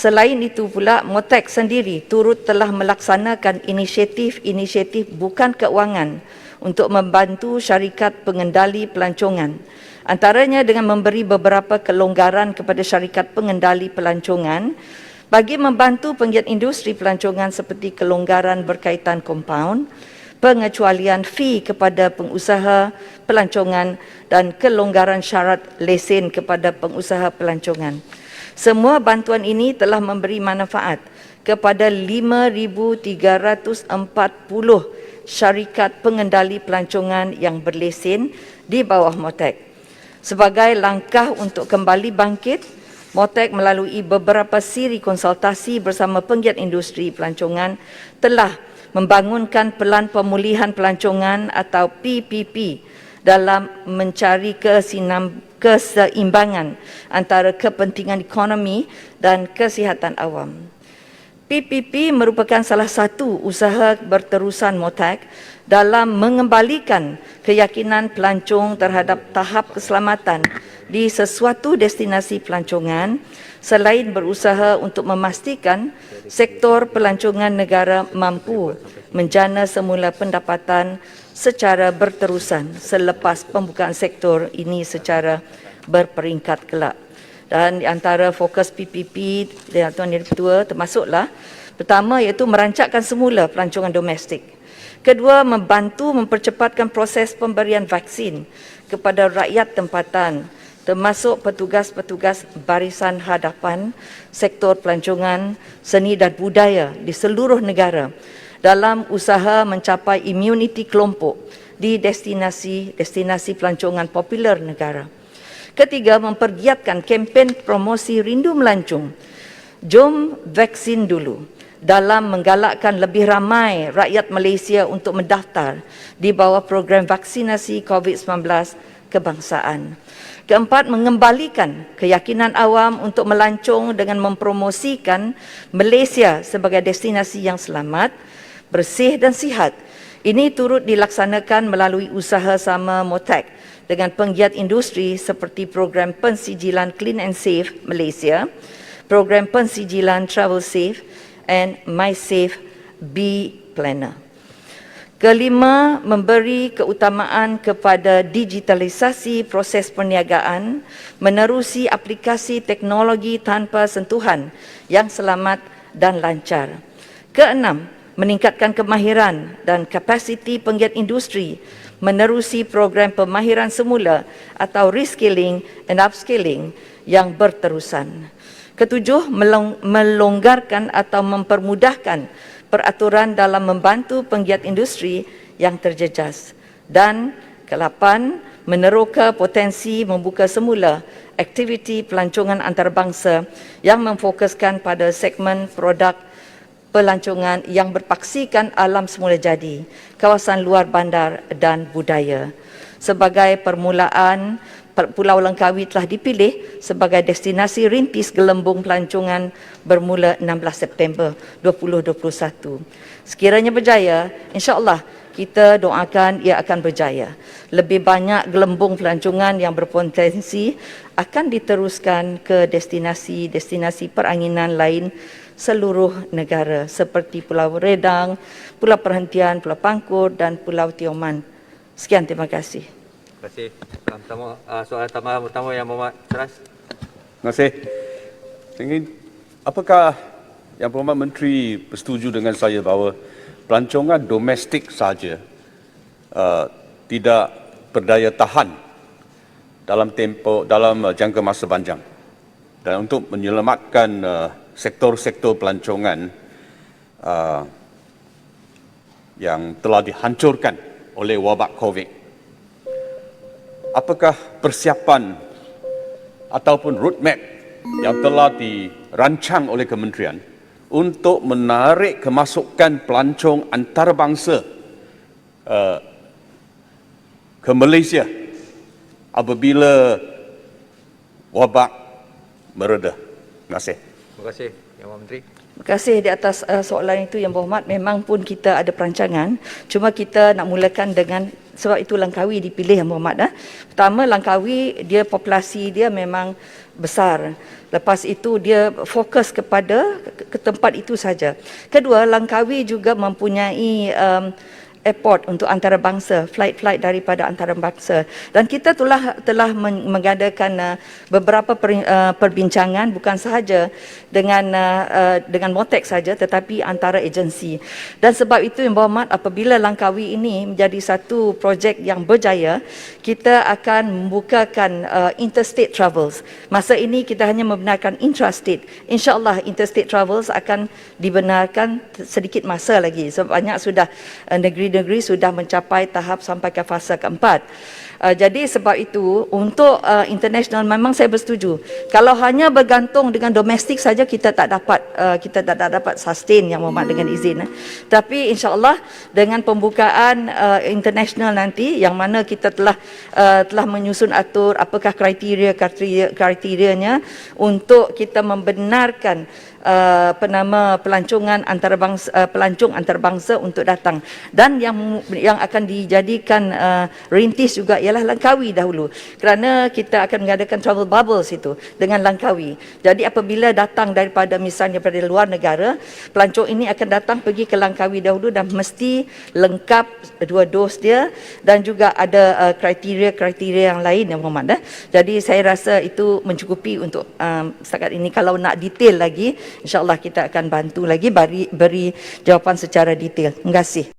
Selain itu pula, MOTEC sendiri turut telah melaksanakan inisiatif-inisiatif bukan keuangan untuk membantu syarikat pengendali pelancongan. Antaranya dengan memberi beberapa kelonggaran kepada syarikat pengendali pelancongan bagi membantu penggiat industri pelancongan seperti kelonggaran berkaitan kompaun, pengecualian fee kepada pengusaha pelancongan dan kelonggaran syarat lesen kepada pengusaha pelancongan. Semua bantuan ini telah memberi manfaat kepada 5,340 syarikat pengendali pelancongan yang berlesen di bawah MOTEC. Sebagai langkah untuk kembali bangkit, MOTEC melalui beberapa siri konsultasi bersama penggiat industri pelancongan telah membangunkan Pelan Pemulihan Pelancongan atau PPP dalam mencari keseimbangan antara kepentingan ekonomi dan kesihatan awam. PPP merupakan salah satu usaha berterusan MOTEC dalam mengembalikan keyakinan pelancong terhadap tahap keselamatan di sesuatu destinasi pelancongan selain berusaha untuk memastikan sektor pelancongan negara mampu menjana semula pendapatan secara berterusan selepas pembukaan sektor ini secara berperingkat kelak. Dan di antara fokus PPP Tuan Yang Ketua termasuklah pertama iaitu merancangkan semula pelancongan domestik. Kedua, membantu mempercepatkan proses pemberian vaksin kepada rakyat tempatan termasuk petugas-petugas barisan hadapan sektor pelancongan, seni dan budaya di seluruh negara dalam usaha mencapai imuniti kelompok di destinasi pelancongan popular negara. Ketiga, mempergiatkan kempen promosi rindu melancong, jom vaksin dulu, dalam menggalakkan lebih ramai rakyat Malaysia untuk mendaftar di bawah program vaksinasi COVID-19 kebangsaan. Keempat, mengembalikan keyakinan awam untuk melancong dengan mempromosikan Malaysia sebagai destinasi yang selamat, bersih dan sihat. Ini turut dilaksanakan melalui usaha sama MOTEC dengan penggiat industri seperti program pensijilan Clean and Safe Malaysia, program pensijilan Travel Safe and MySafe B Planner. Kelima, memberi keutamaan kepada digitalisasi proses perniagaan menerusi aplikasi teknologi tanpa sentuhan yang selamat dan lancar. Keenam, meningkatkan kemahiran dan kapasiti penggiat industri menerusi program pemahiran semula atau reskilling and upskilling yang berterusan. Ketujuh, melonggarkan atau mempermudahkan peraturan dalam membantu penggiat industri yang terjejas. Dan kelapan, meneroka potensi membuka semula aktiviti pelancongan antarabangsa yang memfokuskan pada segmen produk pelancongan yang berpaksikan alam semula jadi, kawasan luar bandar dan budaya. Sebagai permulaan, Pulau Langkawi telah dipilih sebagai destinasi rintis gelembung pelancongan bermula 16 September 2021. Sekiranya berjaya, insya-Allah kita doakan ia akan berjaya. Lebih banyak gelembung pelancongan yang berpotensi akan diteruskan ke destinasi-destinasi peranginan lain seluruh negara seperti Pulau Redang, Pulau Perhentian, Pulau Pangkur dan Pulau Tioman. Sekian, terima kasih. Terima kasih. Soalan tambahan pertama Yang Berhormat Teras. Terima kasih. Ingin, apakah Yang Berhormat Menteri bersetuju dengan saya bahawa pelancongan domestik saja tidak berdaya tahan dalam jangka masa panjang, dan untuk menyelamatkan sektor-sektor pelancongan yang telah dihancurkan oleh wabak COVID, apakah persiapan ataupun roadmap yang telah dirancang oleh kementerian untuk menarik kemasukan pelancong antarabangsa ke Malaysia apabila wabak mereda? Terima kasih. Terima kasih Yang Berhormat Menteri. Terima kasih di atas soalan itu Yang Berhormat. Memang pun kita ada perancangan, cuma kita nak mulakan dengan sebab itu Langkawi dipilih Muhammad. Pertama, Langkawi dia populasi dia memang besar. Lepas itu dia fokus kepada ke tempat itu saja. Kedua, Langkawi juga mempunyai airport untuk antarabangsa, flight-flight daripada antarabangsa. Dan kita telah mengadakan beberapa perbincangan bukan sahaja dengan MOTEC saja tetapi antara agensi. Dan sebab itu Yang Berhormat, apabila Langkawi ini menjadi satu projek yang berjaya, kita akan membukakan interstate travels. Masa ini kita hanya membenarkan intrastate. InsyaAllah interstate travels akan dibenarkan sedikit masa lagi sebab banyak sudah negeri-negeri sudah mencapai tahap sampai ke fasa keempat. Jadi sebab itu untuk international memang saya bersetuju. Kalau hanya bergantung dengan domestik saja kita tak dapat sustain Yang Berhormat dengan izin. Tapi insya-Allah dengan pembukaan international nanti yang mana kita telah menyusun atur apakah kriterianya untuk kita membenarkan pelancong antarabangsa untuk datang, dan yang akan dijadikan rintis juga ialah Langkawi dahulu, kerana kita akan mengadakan travel bubbles itu dengan Langkawi. Jadi apabila datang daripada misalnya daripada luar negara, pelancong ini akan datang pergi ke Langkawi dahulu dan mesti lengkap 2 dos dia dan juga ada kriteria-kriteria yang lain Yang Berhormat. Jadi saya rasa itu mencukupi untuk setakat ini. Kalau nak detail lagi, insya-Allah kita akan bantu lagi beri jawapan secara detail. Terima kasih.